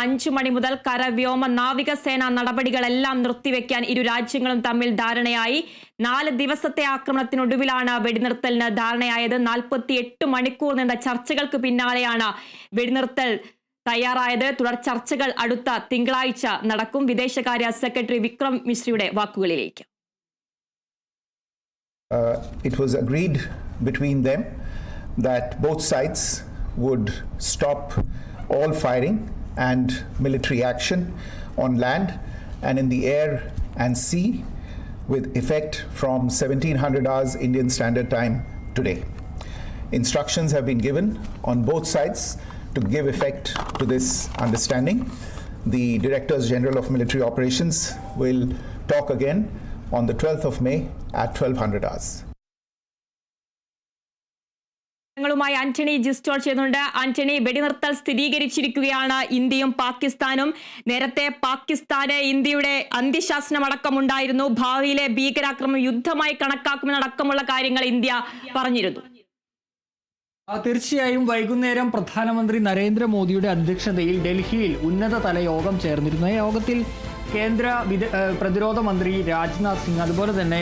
5 മണി മുതൽ കര, വ്യോമ, നാവികസേന നടപടികളെല്ലാം നിർത്തിവെക്കാൻ ഇരു രാജ്യങ്ങളും തമ്മിൽ ധാരണയായി. 4 ദിവസത്തെ ആക്രമണത്തിനൊടുവിലാണ് വെടിനിർത്തലിന് ധാരണയായത്. 48 മണിക്കൂർ നീണ്ട ചർച്ചകൾക്ക് പിന്നാലെയാണ് വെടിനിർത്തൽ തയ്യാറായത്. തുടർ ചർച്ചകൾ അടുത്ത തിങ്കളാഴ്ച നടക്കും. വിദേശകാര്യ സെക്രട്ടറി വിക്രം മിശ്രയുടെ വാക്കുകളിലേക്ക്. It was agreed between them that both sides would stop all firing and military action on land and in the air and sea with effect from 1700 hours Indian Standard Time today. Instructions have been given on both sides to give effect to this understanding. The Directors General of Military Operations will talk again on the 12th of May at 1200 hours. Antony ജിസ്റ്റോൾ ചെയ്യുന്നുണ്ട്. ആന്റണി, വെടിനിർത്തൽ സ്ഥിരീകരിച്ചിരിക്കുകയാണ് ഇന്ത്യയും പാകിസ്ഥാനും. നേരത്തെ പാകിസ്ഥാന് ഇന്ത്യയുടെ അന്ത്യശാസനം അടക്കമുണ്ടായിരുന്നു. ഭാവിയിലെ ഭീകരാക്രമണം യുദ്ധമായി കണക്കാക്കുമെന്നടക്കമുള്ള കാര്യങ്ങൾ ഇന്ത്യ പറഞ്ഞിരുന്നു. തീർച്ചയായും വൈകുന്നേരം പ്രധാനമന്ത്രി നരേന്ദ്രമോദിയുടെ അധ്യക്ഷതയിൽ ഡൽഹിയിൽ ഉന്നതതല യോഗം ചേർന്നിരുന്നു. ഈ യോഗത്തിൽ കേന്ദ്ര പ്രതിരോധ മന്ത്രി രാജ്നാഥ് സിംഗ്, അതുപോലെ തന്നെ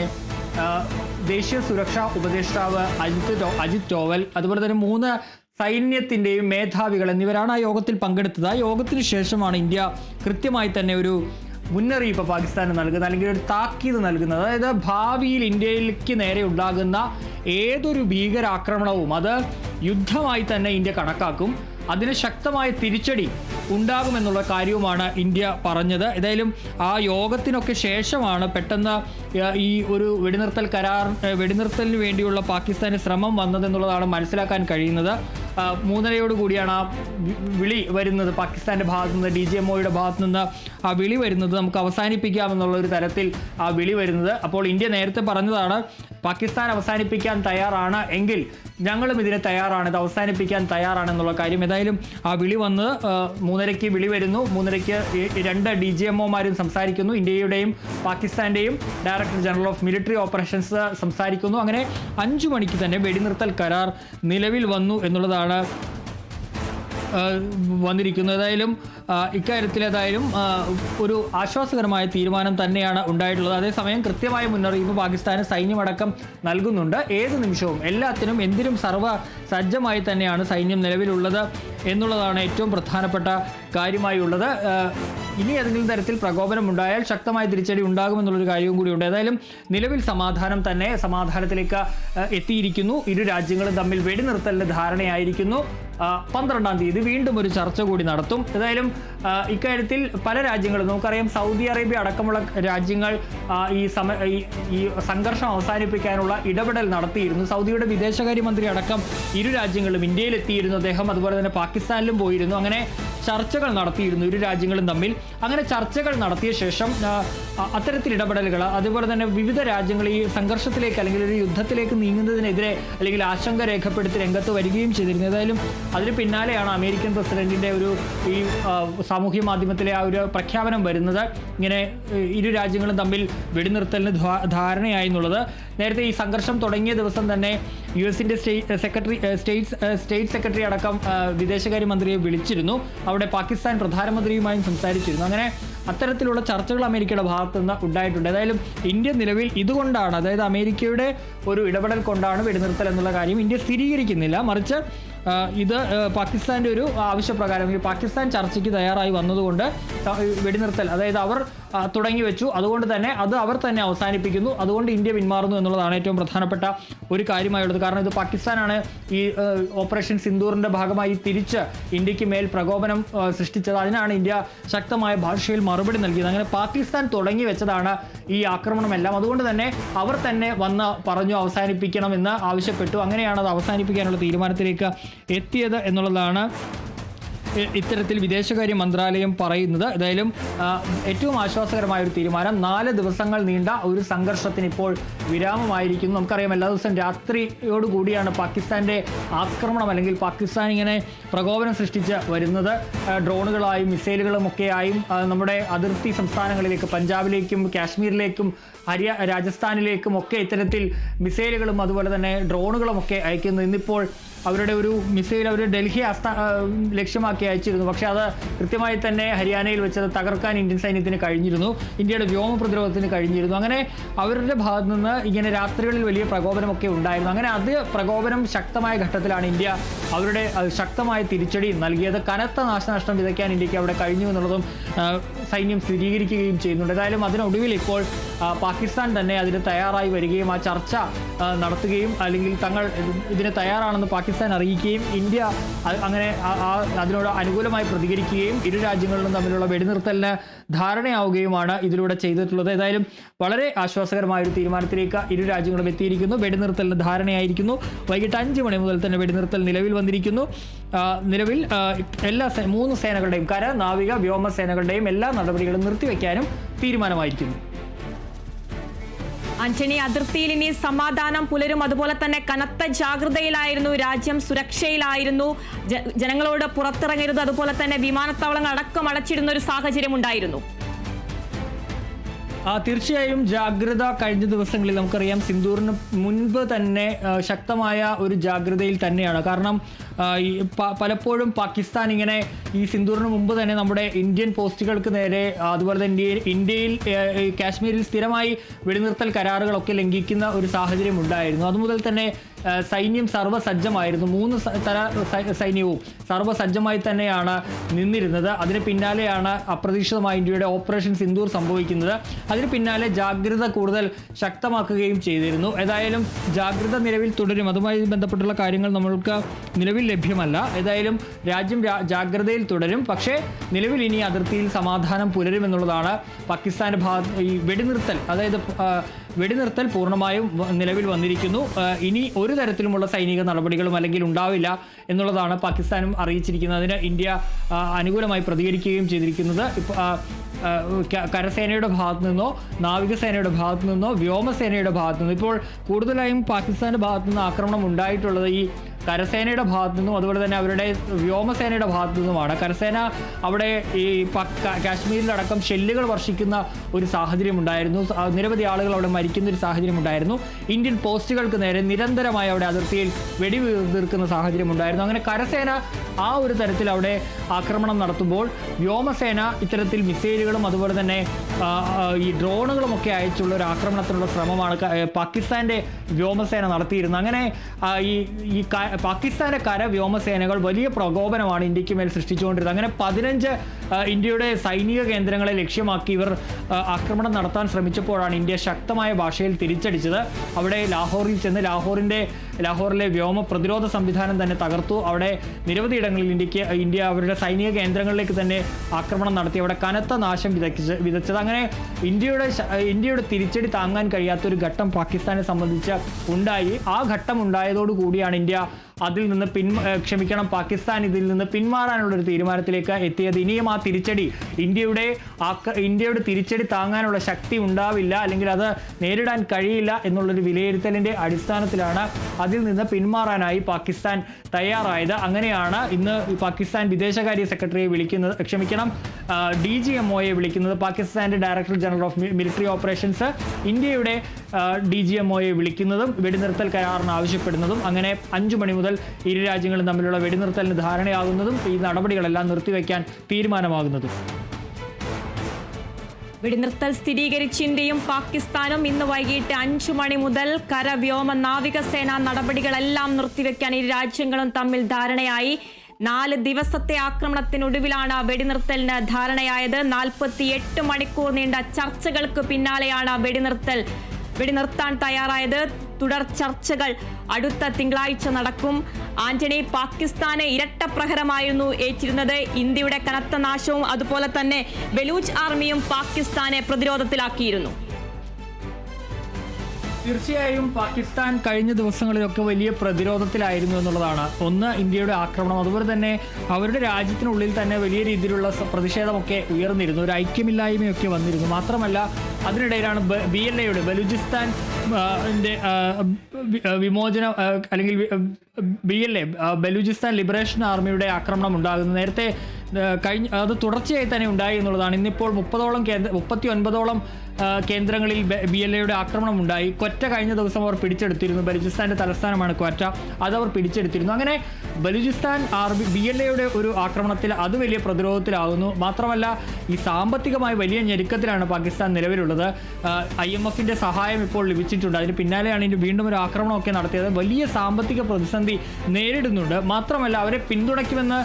ദേശീയ സുരക്ഷാ ഉപദേഷ്ടാവ് അജിത് ഡോവൽ, അതുപോലെ തന്നെ 3 സൈന്യത്തിൻ്റെയും മേധാവികൾ എന്നിവരാണ് ആ യോഗത്തിൽ പങ്കെടുത്തത്. ആ യോഗത്തിന് ശേഷമാണ് ഇന്ത്യ കൃത്യമായി തന്നെ ഒരു മുന്നറിയിപ്പ് പാകിസ്ഥാന് നൽകുന്നത്, അല്ലെങ്കിൽ ഒരു താക്കീത് നൽകുന്നത്. അതായത് ഭാവിയിൽ ഇന്ത്യയിലേക്ക് നേരെ ഉണ്ടാകുന്ന ഏതൊരു ഭീകരാക്രമണവും അത് യുദ്ധമായി തന്നെ ഇന്ത്യ കണക്കാക്കും, അതിന് ശക്തമായ തിരിച്ചടി ഉണ്ടാകുമെന്നുള്ള കാര്യവുമാണ് ഇന്ത്യ പറഞ്ഞത്. ഏതായാലും ആ യോഗത്തിനൊക്കെ ശേഷമാണ് പെട്ടെന്ന് ഈ ഒരു വെടിനിർത്തലിന് വേണ്ടിയുള്ള പാകിസ്ഥാന്റെ ശ്രമം വന്നതെന്നുള്ളതാണ് മനസ്സിലാക്കാൻ കഴിയുന്നത്. 3:30 കൂടിയാണ് ആ വിളി വരുന്നത്, പാകിസ്ഥാന്റെ ഭാഗത്തു നിന്ന്, DGMOയുടെ ഭാഗത്തു നിന്ന് ആ വിളി വരുന്നത്. നമുക്ക് അവസാനിപ്പിക്കാമെന്നുള്ള ഒരു തരത്തിൽ ആ വിളി വരുന്നത്. അപ്പോൾ ഇന്ത്യ നേരത്തെ പറഞ്ഞതാണ്, പാകിസ്ഥാൻ അവസാനിപ്പിക്കാൻ തയ്യാറാണ് എങ്കിൽ ഞങ്ങളും ഇതിന് തയ്യാറാണ്, ഇത് അവസാനിപ്പിക്കാൻ തയ്യാറാണെന്നുള്ള കാര്യം. ഏതായാലും ആ വിളി വന്ന് 3:30 വിളി വരുന്നു. 3:30 2 DGMOമാരും സംസാരിക്കുന്നു. ഇന്ത്യയുടെയും പാകിസ്ഥാന്റെയും director general of military operations സംസാരിക്കുന്നു. അങ്ങനെ 5 മണിക്ക് തന്നെ വെടിനിർത്തൽ കരാർ നിലവിൽ വന്നു എന്നുള്ളതാണ് വന്നിരിക്കുന്നത്. ഏതായാലും ഇക്കാര്യത്തിൽ ഒരു ആശ്വാസകരമായ തീരുമാനം തന്നെയാണ് ഉണ്ടായിട്ടുള്ളത്. അതേസമയം കൃത്യമായ മുന്നറിയിപ്പ് പാകിസ്ഥാന് സൈന്യമടക്കം നൽകുന്നുണ്ട്. ഏത് നിമിഷവും എല്ലാത്തിനും എന്തിനും സജ്ജമായി തന്നെയാണ് സൈന്യം നിലവിലുള്ളത് എന്നുള്ളതാണ് ഏറ്റവും പ്രധാനപ്പെട്ട കാര്യമായി ഉള്ളത്. ഇനി ഏതെങ്കിലും തരത്തിൽ പ്രകോപനം ഉണ്ടായാൽ ശക്തമായ തിരിച്ചടി ഉണ്ടാകുമെന്നുള്ളൊരു കാര്യവും കൂടിയുണ്ട്. ഏതായാലും നിലവിൽ സമാധാനത്തിലേക്ക് എത്തിയിരിക്കുന്നു. ഇരു രാജ്യങ്ങളും തമ്മിൽ വെടിനിർത്തലിന് ധാരണയായിരിക്കുന്നു. 12-ാം തീയതി വീണ്ടും ഒരു ചർച്ച കൂടി നടത്തും. ഏതായാലും ഇക്കാര്യത്തിൽ പല രാജ്യങ്ങളും, നമുക്കറിയാം സൗദി അറേബ്യ അടക്കമുള്ള രാജ്യങ്ങൾ ഈ സംഘർഷം അവസാനിപ്പിക്കാനുള്ള ഇടപെടൽ നടത്തിയിരുന്നു. സൗദിയുടെ വിദേശകാര്യമന്ത്രി അടക്കം ഇരു രാജ്യങ്ങളും ഇന്ത്യയിലെത്തിയിരുന്നു അദ്ദേഹം. അതുപോലെ തന്നെ പാകിസ്ഥാനിലും പോയിരുന്നു. അങ്ങനെ ചർച്ചകൾ നടത്തിയിരുന്നു ഇരു രാജ്യങ്ങളും തമ്മിൽ. അങ്ങനെ ചർച്ചകൾ നടത്തിയ ശേഷം അത്തരത്തിൽ ഇടപെടലുകൾ, അതുപോലെ തന്നെ വിവിധ രാജ്യങ്ങൾ ഈ സംഘർഷത്തിലേക്ക് അല്ലെങ്കിൽ ഒരു യുദ്ധത്തിലേക്ക് നീങ്ങുന്നതിനെതിരെ അല്ലെങ്കിൽ ആശങ്ക രേഖപ്പെടുത്തി രംഗത്ത് വരികയും ചെയ്തിരുന്നു. ഏതായാലും അതിന് പിന്നാലെയാണ് അമേരിക്കൻ പ്രസിഡന്റിന്റെ ഈ സാമൂഹ്യ മാധ്യമത്തിലെ ആ ഒരു പ്രഖ്യാപനം വരുന്നത്. ഇങ്ങനെ ഇരു രാജ്യങ്ങളും തമ്മിൽ വെടിനിർത്തലിന് ധാരണയായി എന്നുള്ളത്. നേരത്തെ ഈ സംഘർഷം തുടങ്ങിയ ദിവസം തന്നെ US-ന്റെ സ്റ്റേറ്റ് സെക്രട്ടറി അടക്കം വിദേശകാര്യമന്ത്രിയെ വിളിച്ചിരുന്നു. അവിടെ പാകിസ്ഥാൻ പ്രധാനമന്ത്രിയുമായും സംസാരിച്ചിരുന്നു. അങ്ങനെ അത്തരത്തിലുള്ള ചർച്ചകൾ അമേരിക്കയുടെ ഭാഗത്തു നിന്ന് ഉണ്ടായിട്ടുണ്ട്. ഏതായാലും ഇന്ത്യ നിലവിൽ ഇതുകൊണ്ടാണ്, അതായത് അമേരിക്കയുടെ ഒരു ഇടപെടൽ കൊണ്ടാണ് വെടിനിർത്തൽ എന്നുള്ള കാര്യം ഇന്ത്യ സ്ഥിരീകരിക്കുന്നില്ല. മറിച്ച് ഇത് പാകിസ്ഥാൻ്റെ ഒരു ആവശ്യപ്രകാരം പാകിസ്ഥാൻ ചർച്ചയ്ക്ക് തയ്യാറായി വന്നതുകൊണ്ട് വെടിനിർത്തൽ, അതായത് അവർ തുടങ്ങി വെച്ചു, അതുകൊണ്ട് തന്നെ അത് അവർ തന്നെ അവസാനിപ്പിക്കുന്നു, അതുകൊണ്ട് ഇന്ത്യ പിന്മാറുന്നു എന്നുള്ളതാണ് ഏറ്റവും പ്രധാനപ്പെട്ട ഒരു കാര്യമായുള്ളത്. കാരണം ഇത് പാകിസ്ഥാനാണ് ഈ ഓപ്പറേഷൻ സിന്ദൂറിൻ്റെ ഭാഗമായി തിരിച്ച് ഇന്ത്യക്ക് മേൽ പ്രകോപനം സൃഷ്ടിച്ചത്. അതിനാണ് ഇന്ത്യ ശക്തമായ ഭാഷയിൽ മറുപടി നൽകിയത്. അങ്ങനെ പാകിസ്ഥാൻ തുടങ്ങി വെച്ചതാണ് ഈ ആക്രമണമെല്ലാം. അതുകൊണ്ട് തന്നെ അവർ തന്നെ വന്ന് പറഞ്ഞു അവസാനിപ്പിക്കണമെന്ന് ആവശ്യപ്പെട്ടു. അങ്ങനെയാണ് അത് അവസാനിപ്പിക്കാനുള്ള തീരുമാനത്തിലേക്ക് എത്തിയത് എന്നുള്ളതാണ് ഇത്തരത്തിൽ വിദേശകാര്യ മന്ത്രാലയം പറയുന്നത്. ഏതായാലും ഏറ്റവും ആശ്വാസകരമായ ഒരു തീരുമാനം. 4 ദിവസങ്ങൾ നീണ്ട ഒരു സംഘർഷത്തിന് ഇപ്പോൾ വിരാമമായിരിക്കുന്നു. നമുക്കറിയാം എല്ലാ ദിവസവും രാത്രിയോടുകൂടിയാണ് പാകിസ്ഥാൻ്റെ ആക്രമണം, അല്ലെങ്കിൽ പാകിസ്ഥാൻ ഇങ്ങനെ പ്രകോപനം സൃഷ്ടിച്ച് വരുന്നത്. ഡ്രോണുകളായും മിസൈലുകളും ഒക്കെയായും നമ്മുടെ അതിർത്തി സംസ്ഥാനങ്ങളിലേക്ക്, പഞ്ചാബിലേക്കും കാശ്മീരിലേക്കും രാജസ്ഥാനിലേക്കും ഒക്കെ ഇത്തരത്തിൽ മിസൈലുകളും അതുപോലെ തന്നെ ഡ്രോണുകളും ഒക്കെ അയക്കുന്നു. ഇന്നിപ്പോൾ അവരുടെ ഒരു മിസൈൽ അവർ ഡൽഹി ലക്ഷ്യമാക്കി അയച്ചിരുന്നു. പക്ഷേ അത് കൃത്യമായി തന്നെ ഹരിയാനയിൽ വെച്ചത് തകർക്കാൻ ഇന്ത്യൻ സൈന്യത്തിന് കഴിഞ്ഞിരുന്നു, ഇന്ത്യയുടെ വ്യോമ പ്രതിരോധത്തിന് കഴിഞ്ഞിരുന്നു. അങ്ങനെ അവരുടെ ഭാഗത്തു നിന്ന് ഇങ്ങനെ രാത്രികളിൽ വലിയ പ്രകോപനമൊക്കെ ഉണ്ടായിരുന്നു. അങ്ങനെ അത് പ്രകോപനം ശക്തമായ ഘട്ടത്തിലാണ് ഇന്ത്യ അവരുടെ ശക്തമായ തിരിച്ചടി നൽകിയത്. കനത്ത നാശനഷ്ടം വിതയ്ക്കാൻ ഇന്ത്യക്ക് അവിടെ കഴിഞ്ഞു എന്നുള്ളതും സൈന്യം സ്ഥിരീകരിക്കുകയും ചെയ്യുന്നുണ്ട്. ഏതായാലും അതിനൊടുവിൽ ഇപ്പോൾ പാകിസ്ഥാൻ തന്നെ അതിന് തയ്യാറായി വരികയും ആ ചർച്ച നടത്തുകയും അല്ലെങ്കിൽ തങ്ങൾ ഇതിന് തയ്യാറാണെന്ന് പാകിസ്ഥാൻ അറിയിക്കുകയും ഇന്ത്യ അങ്ങനെ അതിനോട് അനുകൂലമായി പ്രതികരിക്കുകയും ഇരു രാജ്യങ്ങളിലും തമ്മിലുള്ള വെടിനിർത്തലിന് ധാരണയാവുകയുമാണ് ഇതിലൂടെ ചെയ്തിട്ടുള്ളത്. ഏതായാലും വളരെ ആശ്വാസകരമായ ഒരു തീരുമാനത്തിലേക്ക് ഇരു രാജ്യങ്ങളും എത്തിയിരിക്കുന്നു. വെടിനിർത്തലിന് ധാരണയായിരിക്കുന്നു. വൈകിട്ട് 5 മണി മുതൽ തന്നെ വെടിനിർത്തൽ നിലവിൽ വന്നിരിക്കുന്നു. നിലവിൽ എല്ലാ 3 സേനകളുടെയും കര, നാവിക, വ്യോമസേനകളുടെയും എല്ലാ നടപടികളും നിർത്തിവെക്കാനും തീരുമാനമായിരിക്കുന്നു. ആന്റണി, അതിർത്തിയിൽ ഇനി സമാധാനം പുലരും, അതുപോലെ തന്നെ കനത്ത ജാഗ്രതയിലായിരുന്നു രാജ്യം, സുരക്ഷയിലായിരുന്നു, ജനങ്ങളോട് പുറത്തിറങ്ങരുത്, അതുപോലെ തന്നെ വിമാനത്താവളങ്ങൾ അടക്കം അടച്ചിടുന്ന ഒരു സാഹചര്യം ഉണ്ടായിരുന്നു. തീർച്ചയായും ജാഗ്രത കഴിഞ്ഞ ദിവസങ്ങളിൽ നമുക്കറിയാം സിന്ദൂറിന് മുൻപ് തന്നെ ശക്തമായ ഒരു ജാഗ്രതയിൽ തന്നെയാണ്. കാരണം പലപ്പോഴും പാകിസ്ഥാൻ ഇങ്ങനെ ഈ സിന്ദൂറിന് മുമ്പ് തന്നെ നമ്മുടെ ഇന്ത്യൻ പോസ്റ്റുകൾക്ക് നേരെ, അതുപോലെ തന്നെ ഇന്ത്യയിൽ കാശ്മീരിൽ സ്ഥിരമായി വെടിനിർത്തൽ കരാറുകളൊക്കെ ലംഘിക്കുന്ന ഒരു സാഹചര്യം ഉണ്ടായിരുന്നു. അതുമുതൽ തന്നെ സൈന്യം സർവ്വസജ്ജമായിരുന്നു. 3 സൈന്യവും സർവ്വസജ്ജമായി തന്നെയാണ് നിന്നിരുന്നത്. അതിന് പിന്നാലെയാണ് അപ്രതീക്ഷിതമായി ഇന്ത്യയുടെ ഓപ്പറേഷൻ സിന്ദൂർ സംഭവിക്കുന്നത്. അതിന് പിന്നാലെ ജാഗ്രത കൂടുതൽ ശക്തമാക്കുകയും ചെയ്തിരുന്നു. ഏതായാലും ജാഗ്രത നിലവിൽ തുടരും. അതുമായി ബന്ധപ്പെട്ടുള്ള കാര്യങ്ങൾ നമ്മൾക്ക് നിലവിൽ ലഭ്യമല്ല. ഏതായാലും രാജ്യം ജാഗ്രതയിൽ തുടരും. പക്ഷേ നിലവിൽ ഇനി അതിർത്തിയിൽ സമാധാനം പുലരുമെന്നുള്ളതാണ് പാകിസ്ഥാന്റെ ഭാഗത്ത് ഈ വെടിനിർത്തൽ, അതായത് വെടിനിർത്തൽ പൂർണ്ണമായും നിലവിൽ വന്നിരിക്കുന്നു. ഇനി ഒരു തരത്തിലുമുള്ള സൈനിക നടപടികളും അല്ലെങ്കിൽ ഉണ്ടാവില്ല എന്നുള്ളതാണ് പാകിസ്ഥാനും അറിയിച്ചിരിക്കുന്നത്. അതിന് ഇന്ത്യ അനുകൂലമായി പ്രതികരിക്കുകയും ചെയ്തിരിക്കുന്നത്. കരസേനയുടെ ഭാഗത്തു നിന്നോ, നാവികസേനയുടെ ഭാഗത്തു നിന്നോ, വ്യോമസേനയുടെ ഭാഗത്തു നിന്നോ, ഇപ്പോൾ കൂടുതലായും പാകിസ്ഥാന്റെ ഭാഗത്തു നിന്ന് ആക്രമണം ഉണ്ടായിട്ടുള്ളത് ഈ കരസേനയുടെ ഭാഗത്തു നിന്നും അതുപോലെ തന്നെ അവരുടെ വ്യോമസേനയുടെ ഭാഗത്തു നിന്നുമാണ്. കരസേന അവിടെ ഈ കാശ്മീരിലടക്കം ഷെല്ലുകൾ വർഷിക്കുന്ന ഒരു സാഹചര്യം ഉണ്ടായിരുന്നു. നിരവധി ആളുകൾ അവിടെ മരിക്കുന്ന ഒരു സാഹചര്യം ഉണ്ടായിരുന്നു. ഇന്ത്യൻ പോസ്റ്റുകൾക്ക് നേരെ നിരന്തരമായി അവിടെ അതിർത്തിയിൽ വെടിവീർക്കുന്ന സാഹചര്യം ഉണ്ടായിരുന്നു. അങ്ങനെ കരസേന ആ ഒരു തരത്തിൽ അവിടെ ആക്രമണം നടത്തുമ്പോൾ വ്യോമസേന ഇത്തരത്തിൽ മിസൈലുകളും അതുപോലെ തന്നെ ഈ ഡ്രോണുകളും ഒക്കെ അയച്ചുള്ള ഒരു ആക്രമണത്തിനുള്ള ശ്രമമാണ് പാകിസ്ഥാന്റെ വ്യോമസേന നടത്തിയിരുന്നത്. അങ്ങനെ ഈ പാകിസ്ഥാന്റെ കര വ്യോമസേനകൾ വലിയ പ്രകോപനമാണ് ഇന്ത്യക്ക് മേൽ സൃഷ്ടിച്ചുകൊണ്ടിരുന്നത്. അങ്ങനെ 15 ഇന്ത്യയുടെ സൈനിക കേന്ദ്രങ്ങളെ ലക്ഷ്യമാക്കി ഇവർ ആക്രമണം നടത്താൻ ശ്രമിച്ചപ്പോഴാണ് ഇന്ത്യ ശക്തമായ ഭാഷയിൽ തിരിച്ചടിച്ചത്. അവിടെ ലാഹോറിൽ ചെന്ന് ലാഹോറിലെ വ്യോമ പ്രതിരോധ സംവിധാനം തന്നെ തകർത്തു. അവിടെ നിരവധി ഇടങ്ങളിൽ ഇന്ത്യ അവരുടെ സൈനിക കേന്ദ്രങ്ങളിലേക്ക് തന്നെ ആക്രമണം നടത്തി അവിടെ കനത്ത നാശം വിതച്ചത്. അങ്ങനെ ഇന്ത്യയുടെ തിരിച്ചടി താങ്ങാൻ കഴിയാത്തൊരു ഘട്ടം പാകിസ്ഥാനെ സംബന്ധിച്ച് ഉണ്ടായി. ആ ഘട്ടം ഉണ്ടായതോടുകൂടിയാണ് ഇന്ത്യ അതിൽ നിന്ന് പാകിസ്ഥാൻ ഇതിൽ നിന്ന് പിന്മാറാനുള്ളൊരു തീരുമാനത്തിലേക്ക് എത്തിയത്. ഇനിയും ആ തിരിച്ചടി ഇന്ത്യയുടെ തിരിച്ചടി താങ്ങാനുള്ള ശക്തി ഉണ്ടാവില്ല, അല്ലെങ്കിൽ അത് നേരിടാൻ കഴിയില്ല എന്നുള്ളൊരു വിലയിരുത്തലിൻ്റെ അടിസ്ഥാനത്തിലാണ് അതിൽ നിന്ന് പിന്മാറാനായി പാകിസ്ഥാൻ തയ്യാറായത്. അങ്ങനെയാണ് ഇന്ന് പാകിസ്ഥാൻ വിദേശകാര്യ സെക്രട്ടറിയെ DGMOയെ വിളിക്കുന്നത്. പാകിസ്ഥാന്റെ director general of military operations ഇന്ത്യയുടെ DGMOയെ വിളിക്കുന്നതും വെടിനിർത്തൽ കരാറിന് ആവശ്യപ്പെടുന്നതും. അങ്ങനെ 5 മണി മുതൽ ഇരു രാജ്യങ്ങളും തമ്മിലുള്ള വെടിനിർത്തലിന് ധാരണയാകുന്നതും ഈ നടപടികളെല്ലാം നിർത്തിവെക്കാൻ തീരുമാനമാകുന്നതും. വെടിനിർത്തൽ സ്ഥിരീകരിച്ച് ഇന്ത്യയും പാകിസ്ഥാനും ഇന്ന് വൈകിട്ട് 5 മണി മുതൽ കര, വ്യോമ, നാവികസേന നടപടികളെല്ലാം നിർത്തിവെക്കാൻ ഇരു രാജ്യങ്ങളും തമ്മിൽ ധാരണയായി. 4 ദിവസത്തെ ആക്രമണത്തിനൊടുവിലാണ് വെടിനിർത്തലിന് ധാരണയായത്. 48 മണിക്കൂർ നീണ്ട ചർച്ചകൾക്ക് പിന്നാലെയാണ് വെടിനിർത്താൻ തയ്യാറായത്. തുടർ ചർച്ചകൾ അടുത്ത തിങ്കളാഴ്ച നടക്കും. ആന്റണി, പാകിസ്ഥാന് ഇരട്ട പ്രഹരമായിരുന്നു ഏറ്റിരുന്നത്. ഇന്ത്യയുടെ കനത്ത നാശവും അതുപോലെ തന്നെ ബലൂച്ച് ആർമിയും പാകിസ്ഥാനെ പ്രതിരോധത്തിലാക്കിയിരുന്നു. തീർച്ചയായും പാകിസ്ഥാൻ കഴിഞ്ഞ ദിവസങ്ങളിലൊക്കെ വലിയ പ്രതിരോധത്തിലായിരുന്നു എന്നുള്ളതാണ്. ഒന്ന്, ഇന്ത്യയുടെ ആക്രമണം, അതുപോലെ തന്നെ അവരുടെ രാജ്യത്തിനുള്ളിൽ തന്നെ വലിയ രീതിയിലുള്ള പ്രതിഷേധമൊക്കെ ഉയർന്നിരുന്നു, ഒരു ഐക്യമില്ലായ്മയൊക്കെ വന്നിരുന്നു. മാത്രമല്ല അതിനിടയിലാണ് BLAയുടെ ബലൂചിസ്ഥാൻ വിമോചനം അല്ലെങ്കിൽ BLA ബലൂചിസ്ഥാൻ ലിബറേഷൻ ആർമിയുടെ ആക്രമണം ഉണ്ടാകുന്നത്. നേരത്തെ അത് തുടർച്ചയായി തന്നെ ഉണ്ടായി എന്നുള്ളതാണ്. ഇന്നിപ്പോൾ 39ഓളം കേന്ദ്രങ്ങളിൽ BLAയുടെ ആക്രമണം ഉണ്ടായി. ക്വറ്റ കഴിഞ്ഞ ദിവസം അവർ പിടിച്ചെടുത്തിരുന്നു. ബലൂചിസ്ഥാന്റെ തലസ്ഥാനമാണ് ക്വറ്റ, അതവർ പിടിച്ചെടുത്തിരുന്നു. അങ്ങനെ ബലൂചിസ്ഥാൻ BLAയുടെ ഒരു ആക്രമണത്തിൽ അത് വലിയ പ്രതിരോധത്തിലാകുന്നു. മാത്രമല്ല ഈ സാമ്പത്തികമായി വലിയ ഞെരുക്കത്തിലാണ് പാകിസ്ഥാൻ നിലവിലുള്ളത്. IMFന്റെ സഹായം ഇപ്പോൾ ലഭിച്ചിട്ടുണ്ട്. അതിന് പിന്നാലെയാണ് ഇനി വീണ്ടും ഒരു ആക്രമണമൊക്കെ നടത്തിയത്. വലിയ സാമ്പത്തിക പ്രതിസന്ധി നേരിടുന്നുണ്ട്. മാത്രമല്ല അവരെ പിന്തുണയ്ക്കുമെന്ന്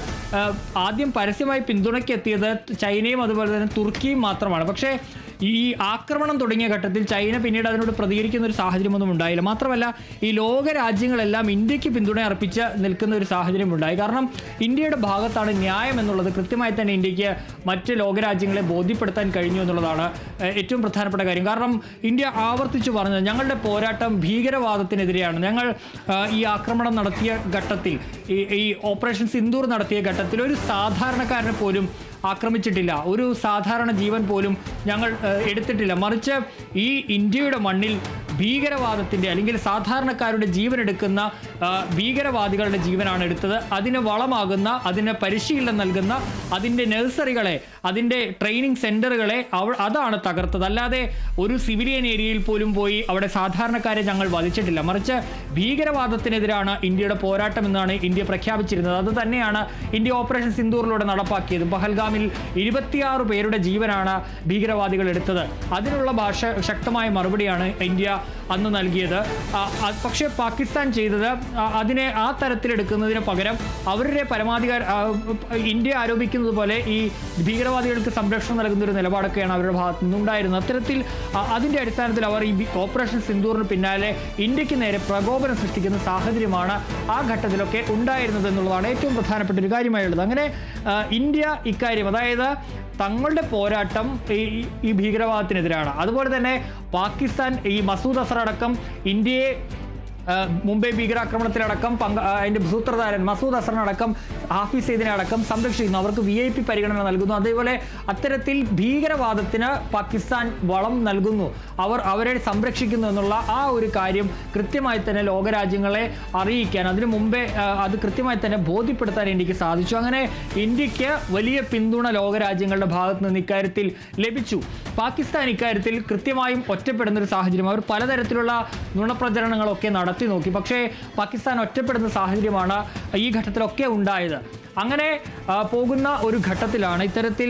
ആദ്യം പരസ്യമായി പിന്തുണയ്ക്കെത്തിയത് ചൈനയും അതുപോലെ തന്നെ തുർക്കിയും മാത്രമാണ്. പക്ഷേ ഈ ആക്രമണം തുടങ്ങിയ ഘട്ടത്തിൽ ചൈന പിന്നീട് അതിനോട് പ്രതികരിക്കുന്ന ഒരു സാഹചര്യമൊന്നും ഉണ്ടായില്ല. മാത്രമല്ല ഈ ലോക രാജ്യങ്ങളെല്ലാം ഇന്ത്യക്ക് പിന്തുണ അർപ്പിച്ച് നിൽക്കുന്ന ഒരു സാഹചര്യം ഉണ്ടായി. കാരണം ഇന്ത്യയുടെ ഭാഗത്താണ് ന്യായം എന്നുള്ളത് കൃത്യമായി തന്നെ ഇന്ത്യക്ക് മറ്റ് ലോകരാജ്യങ്ങളെ ബോധ്യപ്പെടുത്താൻ കഴിഞ്ഞു എന്നുള്ളതാണ് ഏറ്റവും പ്രധാനപ്പെട്ട കാര്യം. കാരണം ഇന്ത്യ ആവർത്തിച്ചു പറഞ്ഞത് ഞങ്ങളുടെ പോരാട്ടം ഭീകരവാദത്തിനെതിരെയാണ്. ഞങ്ങൾ ഈ ആക്രമണം നടത്തിയ ഘട്ടത്തിൽ ഈ ഓപ്പറേഷൻ സിന്ദൂർ നടത്തിയ ഘട്ടത്തിൽ ഒരു സാധാരണക്കാരനെ പോലും ആക്രമിച്ചിട്ടില്ല, ഒരു സാധാരണ ജീവൻ പോലും ഞങ്ങൾ എടുത്തിട്ടില്ല. മറിച്ച് ഈ ഇന്ത്യയുടെ മണ്ണിൽ ഭീകരവാദത്തിൻ്റെ അല്ലെങ്കിൽ സാധാരണക്കാരുടെ ജീവൻ എടുക്കുന്ന ഭീകരവാദികളുടെ ജീവനാണ് എടുത്തത്. അതിന് വളമാകുന്ന, അതിന് പരിശീലനം നൽകുന്ന അതിൻ്റെ നഴ്സറികളെ, അതിൻ്റെ ട്രെയിനിങ് സെൻറ്ററുകളെ അതാണ് തകർത്തത്. അല്ലാതെ ഒരു സിവിലിയൻ ഏരിയയിൽ പോലും പോയി അവിടെ സാധാരണക്കാരെ ഞങ്ങൾ വധിച്ചിട്ടില്ല. മറിച്ച് ഭീകരവാദത്തിനെതിരാണ് ഇന്ത്യയുടെ പോരാട്ടം എന്നാണ് ഇന്ത്യ പ്രഖ്യാപിച്ചിരുന്നത്. അത് തന്നെയാണ് ഇന്ത്യ ഓപ്പറേഷൻ സിന്ദൂറിലൂടെ നടപ്പാക്കിയത്. പഹൽഗാമിൽ 26 പേരുടെ ജീവനാണ് ഭീകരവാദികൾ എടുത്തത്. അതിനുള്ള ശക്തമായ മറുപടിയാണ് ഇന്ത്യ അന്ന് നൽകിയത്. പക്ഷേ പാകിസ്ഥാൻ ചെയ്തത് അതിനെ ആ തരത്തിലെടുക്കുന്നതിന് പകരം അവരുടെ ഇന്ത്യ ആരോപിക്കുന്നത് പോലെ ഈ ഭീകരവാദികൾക്ക് സംരക്ഷണം നൽകുന്ന ഒരു നിലപാടൊക്കെയാണ് അവരുടെ ഭാഗത്തു നിന്നുണ്ടായിരുന്നത്. അത്തരത്തിൽ അതിൻ്റെ അടിസ്ഥാനത്തിൽ അവർ ഈ ഓപ്പറേഷൻ സിന്ദൂറിന് പിന്നാലെ ഇന്ത്യക്ക് നേരെ പ്രകോപനം സൃഷ്ടിക്കുന്ന സാഹചര്യമാണ് ആ ഘട്ടത്തിലൊക്കെ ഉണ്ടായിരുന്നത് എന്നുള്ളതാണ് ഏറ്റവും പ്രധാനപ്പെട്ട ഒരു കാര്യമായുള്ളത്. അങ്ങനെ ഇന്ത്യ ഇക്കാര്യം, അതായത് തങ്ങളുടെ പോരാട്ടം ഈ ഭീകരവാദത്തിനെതിരാണ്. അതുപോലെ തന്നെ പാകിസ്ഥാൻ ഈ മസൂദ് അസർ അടക്കം ഇന്ത്യയെ മുംബൈ ഭീകരാക്രമണത്തിലടക്കം അതിൻ്റെ സൂത്രധാരൻ മസൂദ് അസറിനടക്കം ഹാഫിസ് സയ്യിദിനെ അടക്കം സംരക്ഷിക്കുന്നു. അവർക്ക് VIP പരിഗണന നൽകുന്നു. അതേപോലെ അത്തരത്തിൽ ഭീകരവാദത്തിന് പാകിസ്ഥാൻ വളം നൽകുന്നു, അവരെ സംരക്ഷിക്കുന്നു എന്നുള്ള ആ ഒരു കാര്യം കൃത്യമായി തന്നെ ലോകരാജ്യങ്ങളെ അറിയിക്കാൻ, അതിനു മുമ്പേ അത് കൃത്യമായി തന്നെ ബോധ്യപ്പെടുത്താൻ ഇന്ത്യക്ക് സാധിച്ചു. അങ്ങനെ ഇന്ത്യക്ക് വലിയ പിന്തുണ ലോകരാജ്യങ്ങളുടെ ഭാഗത്ത് നിന്ന് ഇക്കാര്യത്തിൽ ലഭിച്ചു. പാകിസ്ഥാൻ ഇക്കാര്യത്തിൽ കൃത്യമായും ഒറ്റപ്പെടുന്നൊരു സാഹചര്യം, അവർ പലതരത്തിലുള്ള നുണപ്രചരണങ്ങളൊക്കെ നടത്തി നോക്കി. പക്ഷേ പാകിസ്ഥാൻ ഒറ്റപ്പെടുന്ന സാഹചര്യമാണ് ഈ ഘട്ടത്തിലൊക്കെ ഉണ്ടായത്. അങ്ങനെ പോകുന്ന ഒരു ഘട്ടത്തിലാണ് ഇത്തരത്തിൽ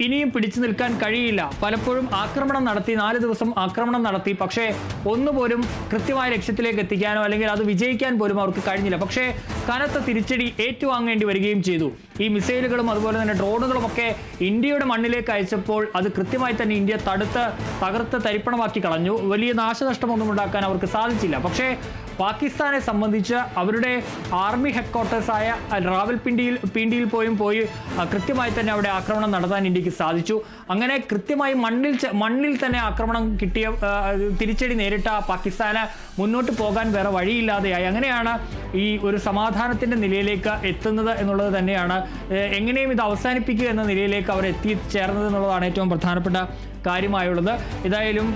ഇനിയും പിടിച്ചു നിൽക്കാൻ കഴിയില്ല. പലപ്പോഴും ആക്രമണം നടത്തി, 4 ദിവസം ആക്രമണം നടത്തി, പക്ഷേ ഒന്നുപോലും കൃത്യമായ ലക്ഷ്യത്തിലേക്ക് എത്തിക്കാനോ അല്ലെങ്കിൽ അത് വിജയിക്കാൻ പോലും അവർക്ക് കഴിഞ്ഞില്ല. പക്ഷേ കനത്ത തിരിച്ചടി ഏറ്റുവാങ്ങേണ്ടി വരികയും ചെയ്തു. ഈ മിസൈലുകളും അതുപോലെ തന്നെ ഡ്രോണുകളും ഒക്കെ ഇന്ത്യയുടെ മണ്ണിലേക്ക് അയച്ചപ്പോൾ അത് കൃത്യമായി തന്നെ ഇന്ത്യ തകർത്ത് തരിപ്പണമാക്കി കളഞ്ഞു. വലിയ നാശനഷ്ടമൊന്നും ഉണ്ടാക്കാൻ അവർക്ക് സാധിച്ചില്ല. പക്ഷേ പാകിസ്ഥാനെ സംബന്ധിച്ച് അവരുടെ ആർമി ഹെഡ്ക്വാർട്ടേഴ്സായ റാവൽപിണ്ടിയിൽ പോയി കൃത്യമായി തന്നെ അവിടെ ആക്രമണം നടത്താൻ ഇന്ത്യക്ക് സാധിച്ചു. അങ്ങനെ കൃത്യമായി മണ്ണിൽ തന്നെ ആക്രമണം കിട്ടിയ തിരിച്ചടി നേരിട്ട പാകിസ്ഥാന് മുന്നോട്ട് പോകാൻ വേറെ വഴിയില്ലാതെയായി. അങ്ങനെയാണ് ഈ ഒരു സമാധാനത്തിൻ്റെ നിലയിലേക്ക് എത്തുന്നത് എന്നുള്ളത് തന്നെയാണ്. എങ്ങനെയും ഇത് അവസാനിപ്പിക്കുക എന്ന നിലയിലേക്ക് അവർ എത്തിച്ചേർന്നത് എന്നുള്ളതാണ് ഏറ്റവും പ്രധാനപ്പെട്ട കാര്യമായുള്ളത്. ഏതായാലും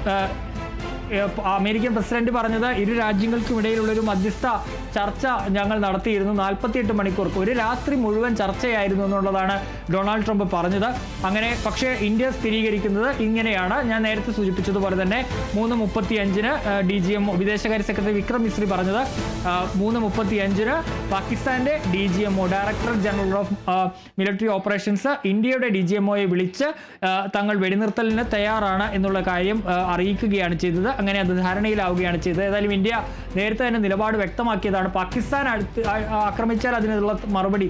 അമേരിക്കൻ പ്രസിഡന്റ് പറഞ്ഞത് ഇരു രാജ്യങ്ങൾക്കുമിടയിലുള്ളൊരു മധ്യസ്ഥ ചർച്ച ഞങ്ങൾ നടത്തിയിരുന്നു. 48 മണിക്കൂർ, ഒരു രാത്രി മുഴുവൻ ചർച്ചയായിരുന്നു എന്നുള്ളതാണ് ഡൊണാൾഡ് ട്രംപ് പറഞ്ഞത്. അങ്ങനെ പക്ഷേ ഇന്ത്യ സ്ഥിരീകരിക്കുന്നത് ഇങ്ങനെയാണ്. ഞാൻ നേരത്തെ സൂചിപ്പിച്ചതുപോലെ തന്നെ 3:35 DGMO വിദേശകാര്യ സെക്രട്ടറി വിക്രം മിശ്രി പറഞ്ഞത് 3:35 പാകിസ്ഥാന്റെ DGMO director general of military operations ഇന്ത്യയുടെ DGMOയെ വിളിച്ച് തങ്ങൾ വെടിനിർത്തലിന് തയ്യാറാണ് എന്നുള്ള കാര്യം അറിയിക്കുകയാണ് ചെയ്തത്. അങ്ങനെ അത് ധാരണയിലാവുകയാണ് ചെയ്തത്. ഏതായാലും ഇന്ത്യ നേരത്തെ തന്നെ നിലപാട് വ്യക്തമാക്കിയതാണ്. പാകിസ്ഥാൻ ആക്രമിച്ചാൽ അതിനുള്ള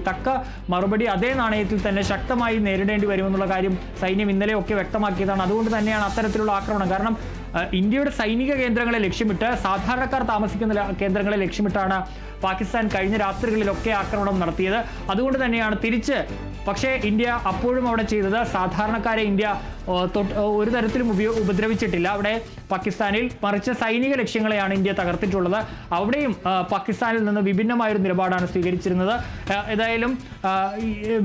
തക്ക മറുപടി അതേ നാണയത്തിൽ തന്നെ ശക്തമായി നേരിടേണ്ടി വരുമെന്നുള്ള കാര്യം സൈന്യം ഇന്നലെയൊക്കെ വ്യക്തമാക്കിയതാണ്. അതുകൊണ്ട് തന്നെയാണ് അത്തരത്തിലുള്ള ആക്രമണം. കാരണം ഇന്ത്യയുടെ സൈനിക കേന്ദ്രങ്ങളെ ലക്ഷ്യമിട്ട്, സാധാരണക്കാർ താമസിക്കുന്ന കേന്ദ്രങ്ങളെ ലക്ഷ്യമിട്ടാണ് പാകിസ്ഥാൻ കഴിഞ്ഞ രാത്രികളിലൊക്കെ ആക്രമണം നടത്തിയത്. അതുകൊണ്ട് തന്നെയാണ് തിരിച്ച് പക്ഷേ ഇന്ത്യ അപ്പോഴും അവിടെ ചെയ്തത് സാധാരണക്കാരെ ഇന്ത്യ ഒരു തരത്തിലും ഉപദ്രവിച്ചിട്ടില്ല അവിടെ പാകിസ്ഥാനിൽ. മറിച്ച് സൈനിക ലക്ഷ്യങ്ങളെയാണ് ഇന്ത്യ തകർത്തിട്ടുള്ളത്. അവിടെയും പാകിസ്ഥാനിൽ നിന്ന് വിഭിന്നമായൊരു നിലപാടാണ് സ്വീകരിച്ചിരുന്നത്. ഏതായാലും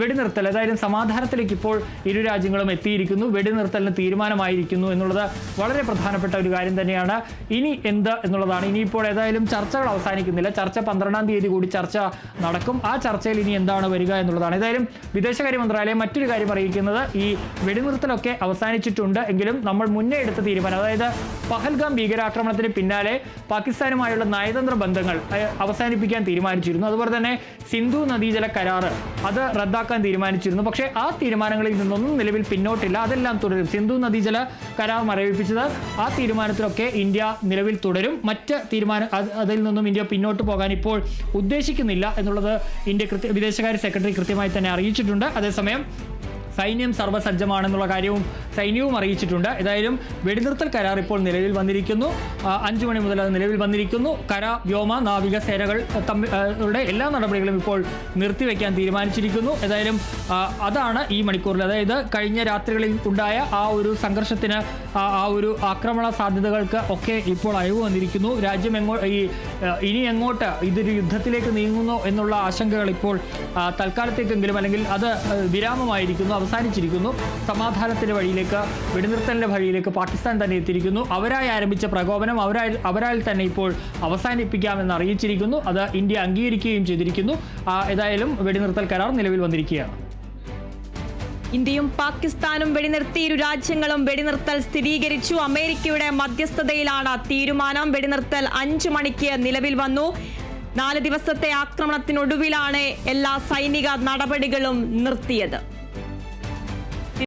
വെടിനിർത്തൽ, ഏതായാലും സമാധാനത്തിലേക്ക് ഇപ്പോൾ ഇരു രാജ്യങ്ങളും എത്തിയിരിക്കുന്നു. വെടിനിർത്തലിന് തീരുമാനമായിരിക്കുന്നു എന്നുള്ളത് വളരെ പ്രധാനപ്പെട്ട ഒരു കാര്യം തന്നെയാണ്. ഇനി എന്ത് എന്നുള്ളതാണ്. ഇനിയിപ്പോൾ ഏതായാലും ചർച്ചകൾ അവസാനിക്കുന്നില്ല. ചർച്ച 12 12-ാം തീയതി കൂടി ചർച്ച നടക്കും. ആ ചർച്ചയിൽ ഇനി എന്താണ് വരിക എന്നുള്ളതാണ്. ഏതായാലും വിദേശകാര്യ മന്ത്രാലയം മറ്റൊരു കാര്യം അറിയിക്കുന്നത്, ഈ വെടിനിർത്തലൊക്കെ അവസാനിച്ചിട്ടുണ്ട് എങ്കിലും നമ്മൾ മുന്നേ എടുത്ത തീരുമാനം, അതായത് പഹൽഗാം ഭീകരാക്രമണത്തിന് പിന്നാലെ പാകിസ്ഥാനുമായുള്ള നയതന്ത്ര ബന്ധങ്ങൾ അവസാനിപ്പിക്കാൻ തീരുമാനിച്ചിരുന്നു. അതുപോലെ തന്നെ സിന്ധു നദീജല കരാറ് അത് റദ്ദാക്കാൻ തീരുമാനിച്ചിരുന്നു. പക്ഷേ ആ തീരുമാനങ്ങളിൽ നിന്നൊന്നും നിലവിൽ പിന്നോട്ടില്ല, അതെല്ലാം തുടരും. സിന്ധു നദീജല കരാർ മരവിപ്പിച്ചത്, ആ തീരുമാനത്തിലൊക്കെ ഇന്ത്യ നിലവിൽ തുടരും. മറ്റ് അതിൽ നിന്നും ഇന്ത്യ പിന്നോട്ട് പോകാൻ ഇപ്പോൾ ഉദ്ദേശിക്കുന്നില്ല എന്നുള്ളത് ഇന്ത്യ വിദേശകാര്യ സെക്രട്ടറി കൃത്യമായി തന്നെ അറിയിച്ചിട്ടുണ്ട്. അതേസമയം സൈന്യം സർവ്വസജ്ജമാണെന്നുള്ള കാര്യവും സൈന്യവും അറിയിച്ചിട്ടുണ്ട്. ഏതായാലും വെടിനിർത്തൽ കരാർ ഇപ്പോൾ നിലവിൽ വന്നിരിക്കുന്നു. 5 മണി മുതൽ അത് നിലവിൽ വന്നിരിക്കുന്നു. കര, വ്യോമ, നാവിക സേനകൾ തമ്മിലുള്ള എല്ലാ നടപടികളും ഇപ്പോൾ നിർത്തിവെക്കാൻ തീരുമാനിച്ചിരിക്കുന്നു. ഏതായാലും അതാണ് ഈ മണിക്കൂറിൽ, അതായത് കഴിഞ്ഞ രാത്രികളിൽ ഉണ്ടായ ആ ഒരു സംഘർഷത്തിന്, ആ ഒരു ആക്രമണ സാധ്യതകൾക്ക് ഒക്കെ ഇപ്പോൾ അയവ് വന്നിരിക്കുന്നു. രാജ്യം ഇനി എങ്ങോട്ട് ഇതൊരു യുദ്ധത്തിലേക്ക് നീങ്ങുന്നു എന്നുള്ള ആശങ്കകൾ ഇപ്പോൾ തൽക്കാലത്തേക്കെങ്കിലും, അല്ലെങ്കിൽ അത് വിരാമമായിരിക്കുന്നു, അവസാനിച്ചിരിക്കുന്നു. സമാധാനത്തിന്റെ വഴിയിലേക്ക്, വെടിനിർത്തലിന്റെ വഴിയിലേക്ക് പാകിസ്ഥാൻ തന്നെ എത്തിയിരിക്കുന്നു. അവരായി ആരംഭിച്ച പ്രകോപനം അവരാൽ തന്നെ ഇപ്പോൾ അവസാനിപ്പിക്കാമെന്ന് അറിയിച്ചിരിക്കുന്നു. അത് ഇന്ത്യ അംഗീകരിക്കുകയും ചെയ്തിരിക്കുന്നു. ഏതായാലും വെടിനിർത്തൽ കരാർ നിലവിൽ വന്നിരിക്കുകയാണ്. ഇന്ത്യയും പാകിസ്ഥാനും വെടിനിർത്തി, ഇരു രാജ്യങ്ങളും വെടിനിർത്തൽ സ്ഥിരീകരിച്ചു. അമേരിക്കയുടെ മധ്യസ്ഥതയിലാണ് തീരുമാനം. വെടിനിർത്തൽ 5 മണിക്ക് നിലവിൽ വന്നു. 4 ദിവസത്തെ ആക്രമണത്തിനൊടുവിലാണ് എല്ലാ സൈനിക നടപടികളും നിർത്തിയത്.